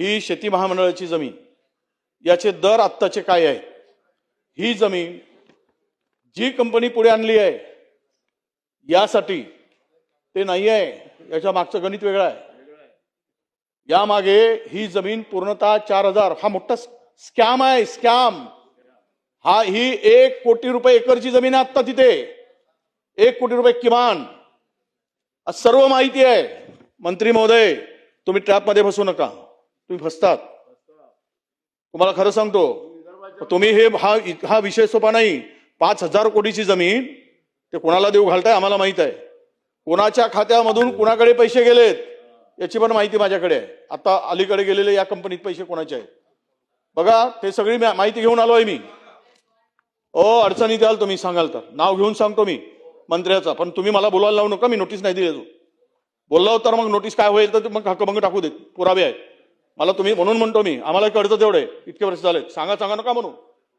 ही शेती महामंडळाची जमीन, याचे दर आत्ताचे काय आहेत? ही जमीन जी कंपनी पुढे आणली आहे यासाठी ते नाही आहे, याच्या मागचं गणित वेगळं आहे. यामागे ही जमीन पूर्णतः 4,000 हा मोठा स्कॅम आहे, स्कॅम. ही 1 कोटी रुपये एकरची जमीन आहे आत्ता तिथे, 1 कोटी रुपये किमान. सर्व माहिती आहे. मंत्री महोदय, तुम्ही ट्रॅपमध्ये फसू नका, तुम्ही फसतात. तुम्हाला खरं सांगतो, तुम्ही हा विषय सोपा नाही. 5,000 कोटीची जमीन ते कोणाला देऊ घालताय आम्हाला माहित आहे. कोणाच्या खात्यामधून कुणाकडे पैसे गेलेत याची पण माहिती माझ्याकडे आहे. आता अलीकडे गेलेले या कंपनीत पैसे कोणाचे आहेत बघा, ते सगळी माहिती घेऊन आलोय मी. अडचणीत याल तुम्ही सांगाल तर नाव घेऊन सांगतो मी मंत्र्याचा, पण तुम्ही मला बोलायला लावू नका. मी नोटीस नाही दिली. बोललो तर मग नोटीस काय होईल तर मग हक्कभंग टाकू देत, पुरावे आहेत मला. तुम्ही म्हणून म्हणतो मी, आम्हाला कळतं तेवढे, इतके वर्ष झालेत. सांगा नका म्हणू.